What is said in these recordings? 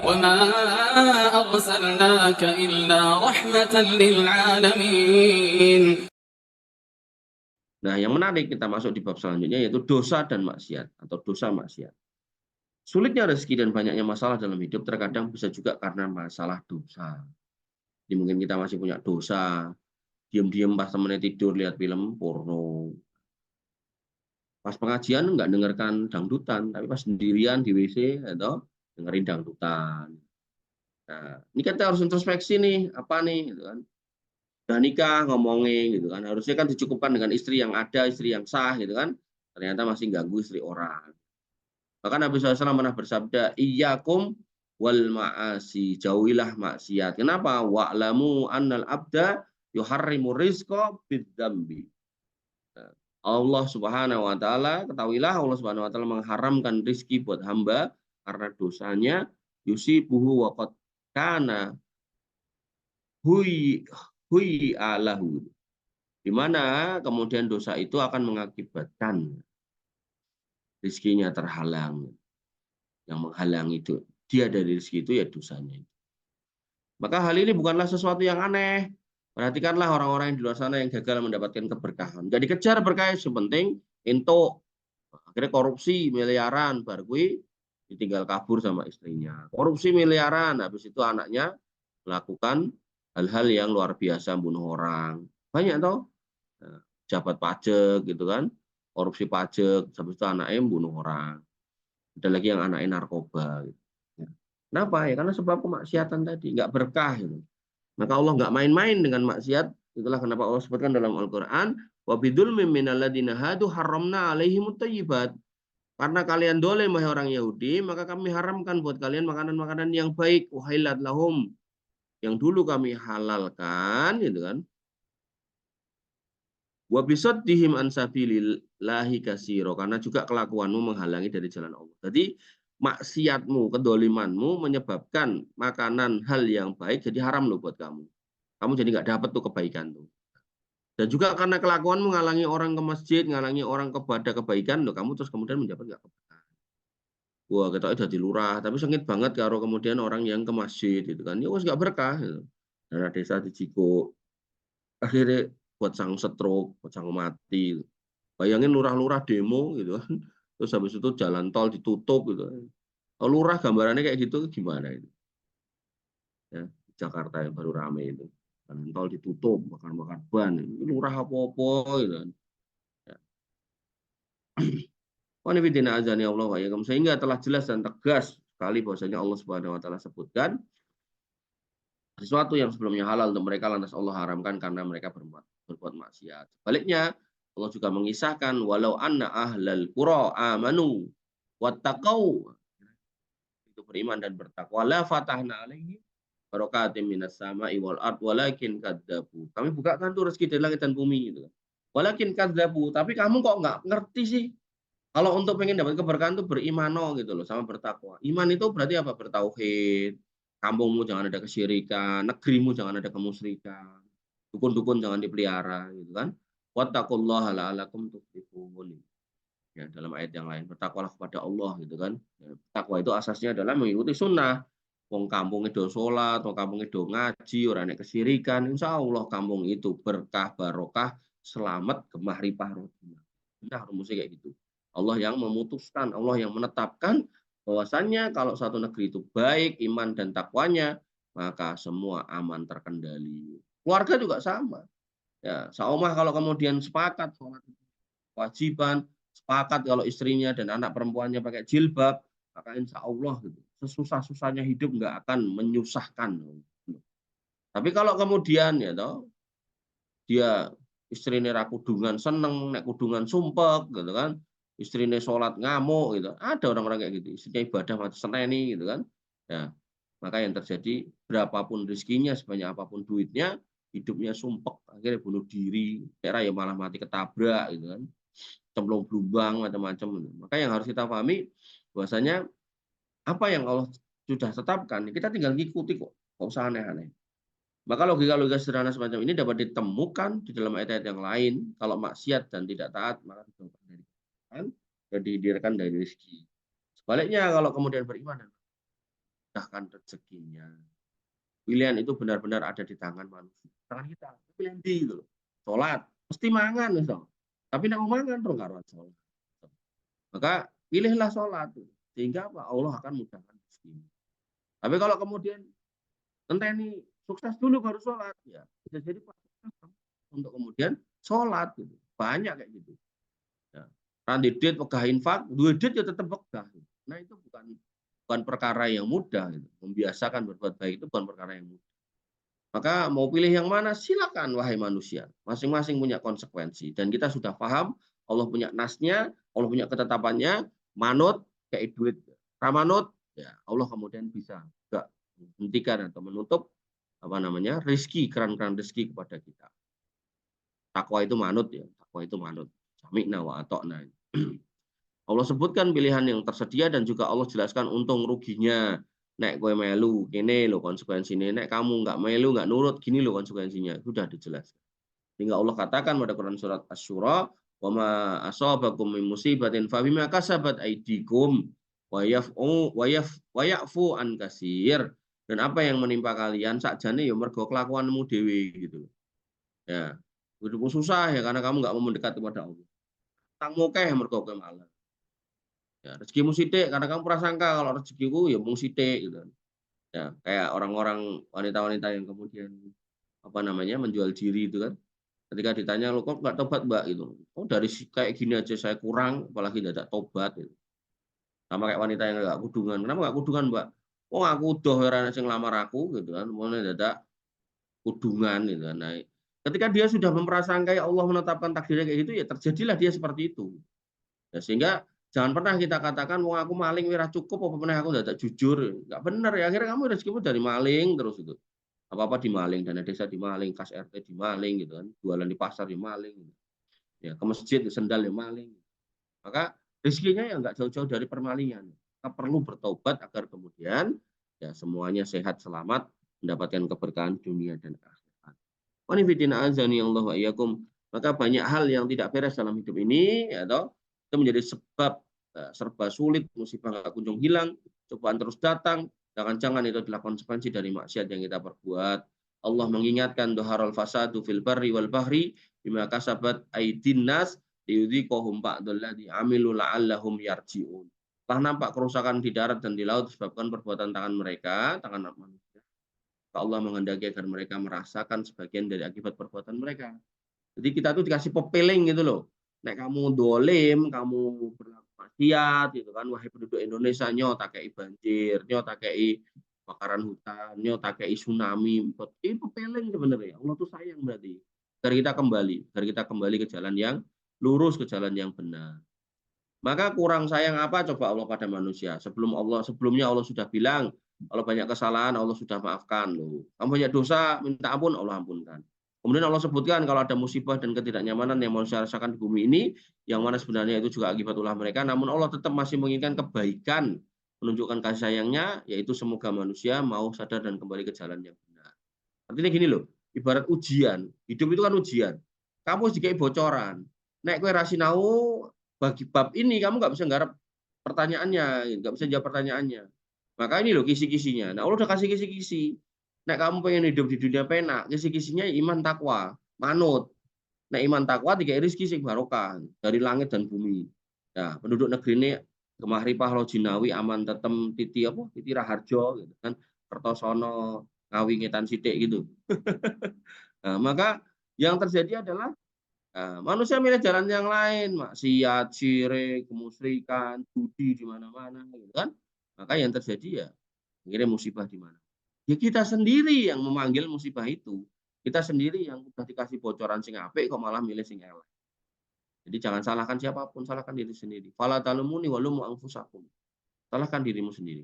وما أرسلناك إلا رحمة للعالمين. Nah, yang menarik kita masuk di bab selanjutnya yaitu dosa dan maksiat atau dosa maksiat. Sulitnya rezeki dan banyaknya masalah dalam hidup terkadang bisa juga karena masalah dosa. Jadi mungkin kita masih punya dosa, diam-diam pas temennya tidur lihat film porno. Pas pengajian nggak dengarkan dangdutan, tapi pas sendirian di WC atau dengerin dangdutan. Nah, ini kita harus introspeksi nih, apa nih, gitu kan? Udah nikah ngomongin, gitu kan? Harusnya kan dicukupkan dengan istri yang ada, istri yang sah, gitu kan? Ternyata masih ganggu istri orang. Bahkan Nabi SAW pernah bersabda, iyyakum wal ma'asi, jauhilah maksiat. Kenapa? Wa'lamu annal abda yuharrimu rizqa bidzambi. Allah Subhanahu wa taala, ketahuilah Allah Subhanahu wa taala mengharamkan rizki buat hamba karena dosanya yusibuhu wa qad kana hui alahu. Di mana kemudian dosa itu akan mengakibatkan rizkinya terhalang. Yang menghalangi itu dia dari rezeki itu ya dosanya. Maka hal ini bukanlah sesuatu yang aneh. Perhatikanlah orang-orang yang di luar sana yang gagal mendapatkan keberkahan. Jadi kejar berkah, sepenting untuk akhirnya korupsi miliaran, baru ditinggal kabur sama istrinya. Korupsi miliaran, habis itu anaknya melakukan hal-hal yang luar biasa, bunuh orang. Banyak toh, jabat pajak gitu kan, korupsi pajak, habis itu anaknya bunuh orang. Ada lagi yang anaknya narkoba. Gitu. Kenapa? Ya karena sebab kemaksiatan tadi, nggak berkah. Gitu. Maka Allah nggak main-main dengan maksiat. Itulah kenapa Allah sebutkan dalam Al-Quran, وَبِذُلْمٍ مِّنَ الَّذِينَ هَادُوا حَرَّمْنَا عَلَيْهِمُ الطَّيِّبَاتِ. Karena kalian dolim wahai orang Yahudi, maka kami haramkan buat kalian makanan-makanan yang baik, uhillat lahum, yang dulu kami halalkan, gitu kan. Wa bisaddihim an sabilillahi katsira, karena juga kelakuanmu menghalangi dari jalan Allah. Jadi maksiatmu, kedolimanmu menyebabkan makanan hal yang baik jadi haram loh buat kamu. Kamu jadi nggak dapat tuh kebaikan tuh. Dan juga karena kelakuanmu menghalangi orang ke masjid, menghalangi orang kepada kebaikan loh, kamu terus kemudian mendapat nggak keberkahan. Wah, kita udah di lurah, tapi sengit banget kalau kemudian orang yang ke masjid itu kan, ya wes nggak berkah. Gitu. Dana desa di Ciko, akhirnya buat sang stroke, buat sang mati. Bayangin lurah-lurah demo gitu kan. Terus habis itu jalan tol ditutup gitu. Kalau lurah gambarannya kayak gitu gimana itu? Ya, Jakarta yang baru rame itu. Jalan tol ditutup, bakar-bakar ban. Ini lurah apa-apa gitu kan. Ya. Sehingga telah jelas dan tegas sekali bahwasanya Allah Subhanahu wa taala sebutkan sesuatu yang sebelumnya halal untuk mereka lantas Allah haramkan karena mereka berbuat maksiat. Sebaliknya Allah juga mengisahkan walau anna ahlal qura amanu wattaqau, itu beriman dan bertakwa, la fatahna alaihi barakatim minas sama'i wal ard walakin kadzabu. Kami bukakan tuh rezeki dari langit dan bumi gitu. Walakin kadzabu, tapi kamu kok nggak ngerti sih? Kalau untuk pengen dapat keberkahan tuh berimano gitu loh, sama bertakwa. Iman itu berarti apa? Bertauhid. Kampungmu jangan ada kesyirikan, negerimu jangan ada kemusyrikan. Dukun-dukun jangan dipelihara gitu kan. Wattaqullaha la'alakum tuflihun. Ya, dalam ayat yang lain, bertakwalah kepada Allah gitu kan. Ya, takwa itu asasnya adalah mengikuti sunnah. Wong kampung itu sholat, wong kampung itu ngaji, orang yang kesyirikan, insya Allah kampung itu berkah, barokah, selamat, gemah, ripah, rohimah. Nah, rumusnya kayak gitu. Allah yang memutuskan, Allah yang menetapkan bahwasannya kalau satu negeri itu baik, iman dan takwanya, maka semua aman terkendali. Keluarga juga sama. Ya, seumah kalau kemudian sepakat sholat kewajiban, sepakat kalau istrinya dan anak perempuannya pakai jilbab, maka insya Allah gitu, sesusah-susahnya hidup nggak akan menyusahkan. Tapi kalau kemudian ya toh dia istrinya rakudungan seneng, nek kudungan sumpek gitu kan, istrinya sholat ngamuk gitu, ada orang-orang kayak gitu, istrinya ibadah mati seneni gitu kan, ya maka yang terjadi berapapun rezekinya, sebanyak apapun duitnya, hidupnya sumpek, akhirnya bunuh diri, daerah ya malah mati ketabrak gitu kan, cemplung blumbang macam-macam. Maka yang harus kita pahami bahwasanya apa yang Allah sudah tetapkan kita tinggal ngikuti kok, nggak usah aneh-aneh. Maka logika-logika sederhana semacam ini dapat ditemukan di dalam ayat-ayat yang lain. Kalau maksiat dan tidak taat maka dijauhkan dari Tuhan dan dihindarkan dari rezeki. Sebaliknya kalau kemudian beriman mudahkan rezekinya. Pilihan itu benar-benar ada di tangan manusia. Tangan kita. Pilihan di gitu. Sholat. Mesti mangan. So. Tapi nak mangan dong karuan sholat. Maka pilihlah sholat. Sehingga apa? Allah akan mudahkan rezeki. Tapi kalau kemudian ini sukses dulu baru sholat. Ya, bisa jadi untuk kemudian sholat. Gitu. Banyak kayak gitu. Ya. Nanti duit pegah infak, duit ya tetap pegah. Nah itu bukan perkara yang mudah. Gitu. Membiasakan berbuat baik itu bukan perkara yang mudah. Maka mau pilih yang mana silakan wahai manusia. Masing-masing punya konsekuensi. Dan kita sudah paham Allah punya nasnya, Allah punya ketetapannya, manut kayak duit. Ramanut, ya Allah kemudian bisa juga menghentikan atau menutup rezeki, keran-keran rezeki kepada kita. Takwa itu manut ya, takwa itu manut. Sami'na wa ata'na. Allah sebutkan pilihan yang tersedia dan juga Allah jelaskan untung ruginya. Nek gue melu, ini lo konsekuensinya. Nek kamu nggak melu, nggak nurut, gini lo konsekuensinya. Sudah dijelaskan. Sehingga Allah katakan pada Quran surat Asy-Syura, "Wa ma asabakum min musibatin fa bima kasabat aydikum wa ya'fu an katsir." Dan apa yang menimpa kalian sakjane ya mergo kelakuanmu dhewe gitu. Ya. Hidupmu susah ya karena kamu nggak mau mendekat kepada Allah. Tangmu keh mergo kowe malah. Ya, rezekimu sithik karena kamu prasangka kalau rezekiku ya mung sithik gitu. Ya, kayak orang-orang wanita-wanita yang kemudian menjual diri itu kan. Ketika ditanya lo kok nggak tobat mbak gitu. Oh dari kayak gini aja saya kurang, apalagi tidak tobat gitu. Sama kayak wanita yang nggak kudungan. Kenapa nggak kudungan mbak? Oh aku udah orang yang ngelamar aku gitu kan. Mulai dadak kudungan gitu kan. Nah, ketika dia sudah memprasangkai Allah menetapkan takdirnya kayak gitu ya terjadilah dia seperti itu. Ya, sehingga jangan pernah kita katakan wong aku maling wira cukup apa pernah aku tidak jujur. Enggak benar ya. Akhirnya kamu rezekimu dari maling terus itu. Apa-apa dimaling, dana desa dimaling, kas RT dimaling gitu kan. Jualan di pasar dimaling. Gitu. Ya, ke masjid sendal dimaling. Maka rezekinya ya enggak jauh-jauh dari permalingan. Kita perlu bertobat agar kemudian ya semuanya sehat selamat mendapatkan keberkahan dunia dan akhirat. Wanifidina azani Allah wa iyyakum. Maka banyak hal yang tidak beres dalam hidup ini ya toh itu menjadi sebab serba sulit, musibah nggak kunjung hilang, cobaan terus datang, jangan-jangan itu adalah konsekuensi dari maksiat yang kita perbuat. Allah mengingatkan dhaharal fasadu fil barri wal bahri bima kasabat aydin nas liyudhiqahum ba'dalladzi amilu la'allahum yarji'un. Telah nampak kerusakan di darat dan di laut disebabkan perbuatan tangan mereka, tangan manusia. Allah menghendaki agar mereka merasakan sebagian dari akibat perbuatan mereka. Jadi kita tuh dikasih pepeling gitu loh. Nek kamu dolim, kamu berlaku maksiat gitu kan, wahai penduduk Indonesia nyota kayak banjir, nyota kayak kebakaran hutan, nyota kayak tsunami. Ini pepeling sebenarnya. Allah tuh sayang berarti. Agar kita kembali ke jalan yang lurus, ke jalan yang benar. Maka kurang sayang apa coba Allah pada manusia? Sebelumnya Allah sudah bilang, kalau banyak kesalahan Allah sudah maafkan loh. Kamu banyak dosa, minta ampun Allah ampunkan. Kemudian Allah sebutkan kalau ada musibah dan ketidaknyamanan yang manusia rasakan di bumi ini, yang mana sebenarnya itu juga akibat ulah mereka, namun Allah tetap masih menginginkan kebaikan, menunjukkan kasih sayangnya, yaitu semoga manusia mau sadar dan kembali ke jalan yang benar. Artinya gini loh, ibarat ujian, hidup itu kan ujian. Kamu dikai bocoran, nek kowe rasinau bagi bab ini kamu nggak bisa nggarap pertanyaannya, nggak bisa jawab pertanyaannya. Maka ini loh kisi-kisinya. Nah, Allah udah kasih kisi-kisi. Nek kamu pengen hidup di dunia penak, kisi-kisinya iman takwa, manut. Nek iman takwa tiga rezeki sing barokah dari langit dan bumi. Nah, penduduk negeri ini Gemah Ripah Lojinawi aman tetem titi raharjo gitu kan. Kertosono ngawi ngetan sithik gitu. Nah, maka yang terjadi adalah manusia milih jalan yang lain, maksiat, syirik, kemusyrikan, judi di mana-mana gitu kan. Maka yang terjadi ya akhirnya musibah di mana. Ya kita sendiri yang memanggil musibah itu. Kita sendiri yang sudah dikasih bocoran sing apik kok malah milih sing elek. Jadi jangan salahkan siapapun, salahkan diri sendiri. Fala talumuni walumu anfusakum. Salahkan dirimu sendiri.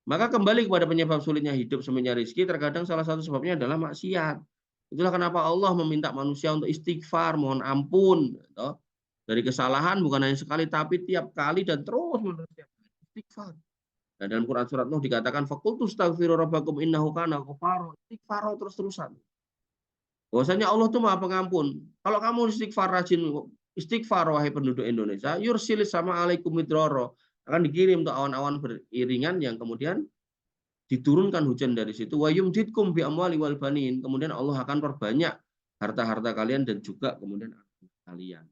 Maka kembali kepada penyebab sulitnya hidup semuanya rezeki, terkadang salah satu sebabnya adalah maksiat. Itulah kenapa Allah meminta manusia untuk istighfar, mohon ampun. Gitu. Dari kesalahan bukan hanya sekali, tapi tiap kali dan terus menerus istighfar. Nah, dalam Quran surat Nuh dikatakan fakultu astaghfiru rabbakum innahu kana ghafara. Istighfar terus-terusan. Bahwasanya Allah itu Maha Pengampun. Kalau kamu istighfar rajin istighfar wahai penduduk Indonesia, yursilis sama alaikum midroro. Akan dikirim untuk awan-awan beriringan yang kemudian diturunkan hujan dari situ, wa yumditkum bi amwali wal banin, kemudian Allah akan perbanyak harta-harta kalian dan juga kemudian anak kalian.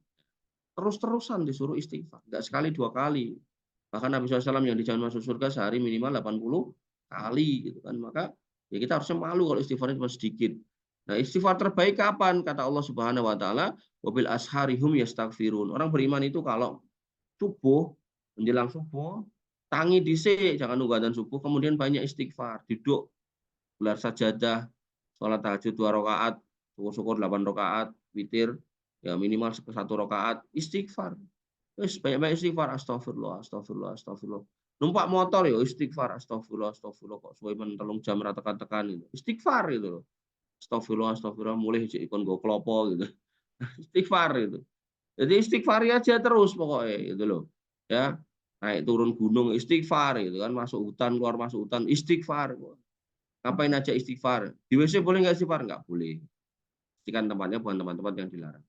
Terus-terusan disuruh istighfar, enggak sekali 2 kali. Bahkan Nabi SAW yang dijamin masuk surga sehari minimal 80 kali gitu kan. Maka ya kita harusnya malu kalau istighfarnya cuma sedikit. Nah, istighfar terbaik kapan? Kata Allah Subhanahu wa taala, "Wabil asharihum yastaghfirun." Orang beriman itu kalau subuh, menjelang subuh, tangi dhisik, jangan nunggu adzan subuh, kemudian banyak istighfar, duduk, gelar sajadah, sholat tahajud 2 rakaat, syukur-syukur 8 rakaat, witir, ya minimal 1 rakaat, istighfar. Wis banyak-banyak istighfar, astagfirullah astagfirullah astagfirullah. Numpak motor ya istighfar, astagfirullah astagfirullah, kok suwe men 3 jam ra tekan-tekan gitu. Istighfar gitu loh. Astagfirullah astagfirullah, mulih jek ikon nggo klopo gitu. Istighfar itu. Jadi istighfari aja terus pokoknya gitu loh. Ya. Naik turun gunung istighfar gitu kan, masuk hutan, keluar masuk hutan istighfar. Ngapain aja istighfar. Di WC boleh nggak istighfar? Nggak boleh. Pastikan tempatnya bukan tempat-tempat yang dilarang.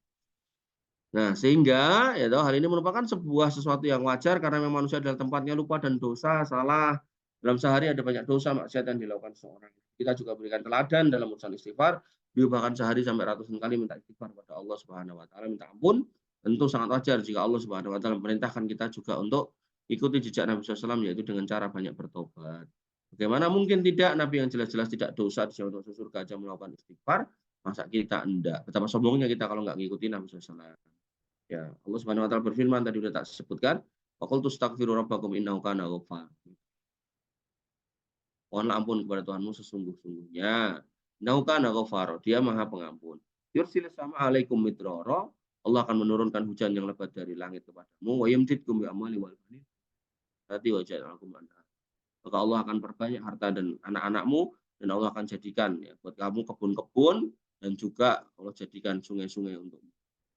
Nah, sehingga ya toh, hal ini merupakan sebuah sesuatu yang wajar karena memang manusia adalah tempatnya lupa dan dosa, salah. Dalam sehari ada banyak dosa maksiat yang dilakukan seseorang. Kita juga berikan teladan dalam urusan istighfar. Beliau bahkan sehari sampai ratusan kali minta istighfar kepada Allah Subhanahu wa taala, minta ampun. Tentu sangat wajar jika Allah Subhanahu wa taala memerintahkan kita juga untuk ikuti jejak Nabi SAW, yaitu dengan cara banyak bertobat. Bagaimana mungkin tidak Nabi yang jelas-jelas tidak dosa di masuk surga aja melakukan istighfar, masa kita enggak? Betapa sombongnya kita kalau enggak ngikutin Nabi SAW. Ya, Allah Subhanahu wa taala berfirman tadi udah tak sebutkan, wa qultu astaghfiru rabbakum innahu kana ghaffar. Mohonlah ampun kepada Tuhanmu sesungguh-sungguhnya. Innahu kana ghaffar, Dia Maha Pengampun. Yursilis sama alaikum midrara, Allah akan menurunkan hujan yang lebat dari langit kepadamu, wa yumditkum bi amwali wal banin. Tadi wa ja'alakum anhar. Maka Allah akan perbanyak harta dan anak-anakmu, dan Allah akan jadikan ya, buat kamu kebun-kebun, dan juga Allah jadikan sungai-sungai untuk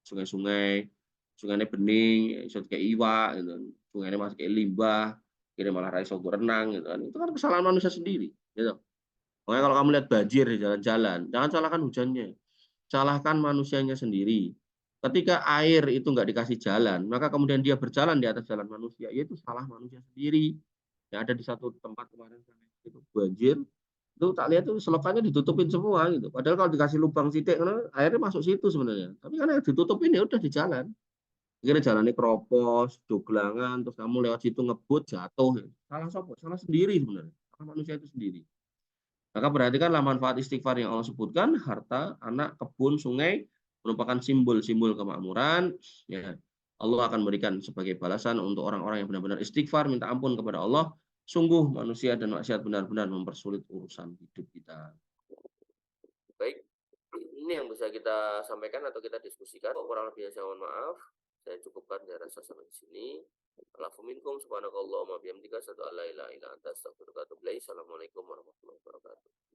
sungai-sungai, sungainya bening, iso kayak iwak gitu. Sungainya masih kayak limbah, kira malah ra iso renang gitu kan. Itu kan kesalahan manusia sendiri, gitu. Makanya kalau kamu lihat banjir di jalan-jalan, jangan salahkan hujannya, salahkan manusianya sendiri. Ketika air itu nggak dikasih jalan, maka kemudian dia berjalan di atas jalan manusia, ya itu salah manusia sendiri. Ya ada di satu tempat kemarin itu banjir, itu tak lihat tuh selokannya ditutupin semua gitu. Padahal kalau dikasih lubang sidik, airnya masuk situ sebenarnya. Tapi karena ditutupin ya udah di jalan. Akhirnya jalannya keropos, joglangan, terus kamu lewat situ ngebut, jatuh. Salah sopo? Salah sendiri sebenarnya. Salah manusia itu sendiri. Maka perhatikanlah manfaat istighfar yang Allah sebutkan, harta, anak, kebun, sungai, merupakan simbol-simbol kemakmuran. Ya, Allah akan berikan sebagai balasan untuk orang-orang yang benar-benar istighfar, minta ampun kepada Allah. Sungguh manusia dan maksiat benar-benar mempersulit urusan hidup kita. Baik, ini yang bisa kita sampaikan atau kita diskusikan. Kurang lebihnya saya mohon maaf. Saya cukupkan, saya rasa sampai di sini. Alafu minkum subhanakallahumma bihamdika asyhadu an la ilaha illa anta astaghfiruka wa atubu ilaik. Assalamualaikum warahmatullahi wabarakatuh.